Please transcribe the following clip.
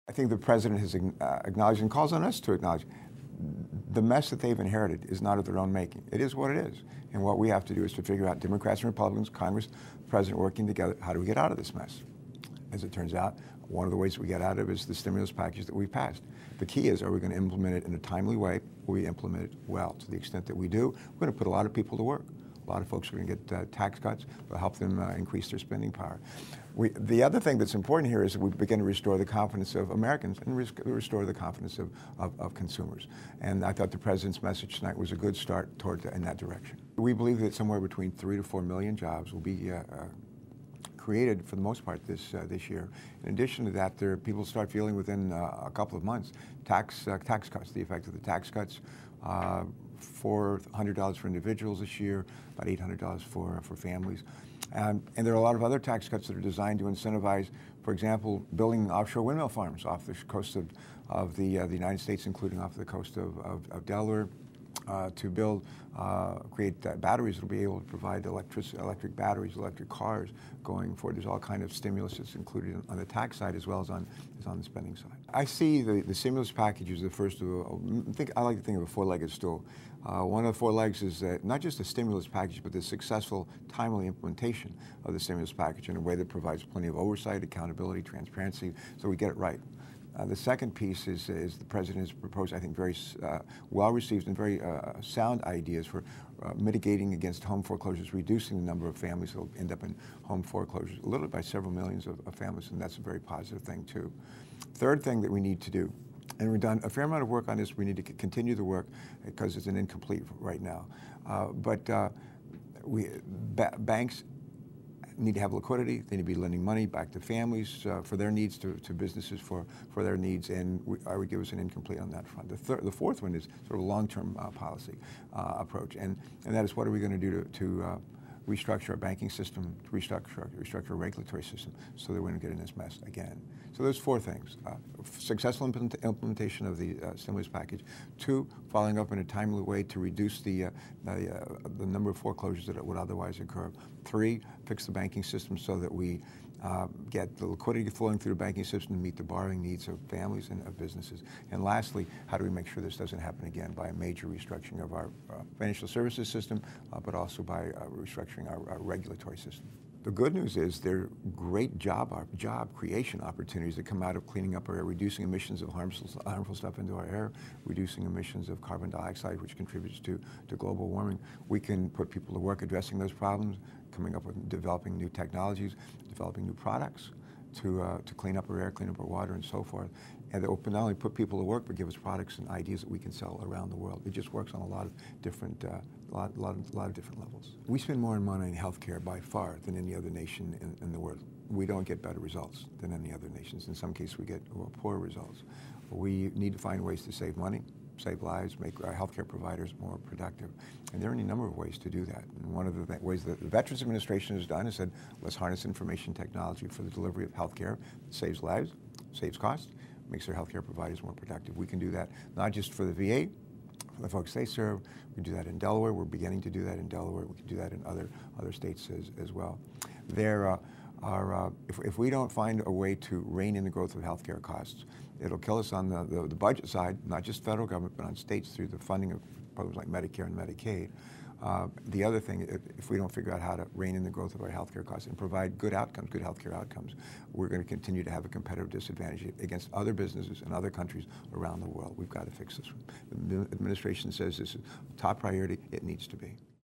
I think the president has acknowledged and calls on us to acknowledge the mess that they've inherited is not of their own making. It is what it is. And what we have to do is to figure out, Democrats and Republicans, Congress, the president working together, how do we get out of this mess? As it turns out, one of the ways we get out of it is the stimulus package that we passed. The key is, are we going to implement it in a timely way, or we implement it well? To the extent that we do, we're going to put a lot of people to work. A lot of folks are going to get tax cuts that help them increase their spending power. The other thing that's important here is that we begin to restore the confidence of Americans and restore the confidence of consumers. And I thought the president's message tonight was a good start in that direction. We believe that somewhere between 3 to 4 million jobs will be created for the most part this year. In addition to that, people start feeling within a couple of months tax cuts, the effect of the tax cuts. $400 for individuals this year, about $800 for families. And there are a lot of other tax cuts that are designed to incentivize, for example, building offshore windmill farms off the coast of the United States, including off the coast of Delaware, to create batteries that will be able to provide electric batteries, electric cars going forward. There's all kind of stimulus that's included on the tax side as well as on the spending side. I see the stimulus package as the first of I like to think of a four-legged stool. One of the four legs is not just the stimulus package, but the successful, timely implementation of the stimulus package in a way that provides plenty of oversight, accountability, transparency, so we get it right. The second piece is the president has proposed, I think, very well-received and very sound ideas for mitigating against home foreclosures, reducing the number of families that will end up in home foreclosures, literally by several millions of families, and that's a very positive thing, too. Third thing that we need to do, and we've done a fair amount of work on this, we need to continue the work because it's incomplete right now. Banks need to have liquidity. They need to be lending money back to families for their needs, to businesses for their needs, and I would give us an incomplete on that front. The fourth one is sort of a long-term policy approach, and that is, what are we going to do to restructure our banking system, to restructure our regulatory system so that we don't get in this mess again. So there's four things. Successful implementation of the stimulus package. 2, following up in a timely way to reduce the number of foreclosures that would otherwise occur. 3, fix the banking system so that we get the liquidity flowing through the banking system to meet the borrowing needs of families and of businesses. And lastly, how do we make sure this doesn't happen again by a major restructuring of our financial services system, but also by restructuring our regulatory system. The good news is there are great job creation opportunities that come out of cleaning up our air, reducing emissions of harmful stuff into our air, reducing emissions of carbon dioxide, which contributes to global warming. We can put people to work addressing those problems, coming up with developing new technologies, developing new products to clean up our air, clean up our water, and so forth. And that will not only put people to work, but give us products and ideas that we can sell around the world. It just works on a lot of different different levels. We spend more money in healthcare by far than any other nation in the world. We don't get better results than any other nations. In some cases, we get poor results. We need to find ways to save money, save lives, make our healthcare providers more productive. And there are any number of ways to do that. And one of the ways that the Veterans Administration has done is said, let's harness information technology for the delivery of healthcare. It saves lives, saves costs, makes our healthcare providers more productive. We can do that not just for the VA, for the folks they serve. We do that in Delaware. We're beginning to do that in Delaware. We can do that in other states as well. If we don't find a way to rein in the growth of healthcare costs, it'll kill us on the budget side, not just federal government, but on states through the funding of programs like Medicare and Medicaid. The other thing, if we don't figure out how to rein in the growth of our healthcare costs and provide good outcomes, good healthcare outcomes, we're going to continue to have a competitive disadvantage against other businesses and other countries around the world. We've got to fix this. The administration says this is top priority. It needs to be.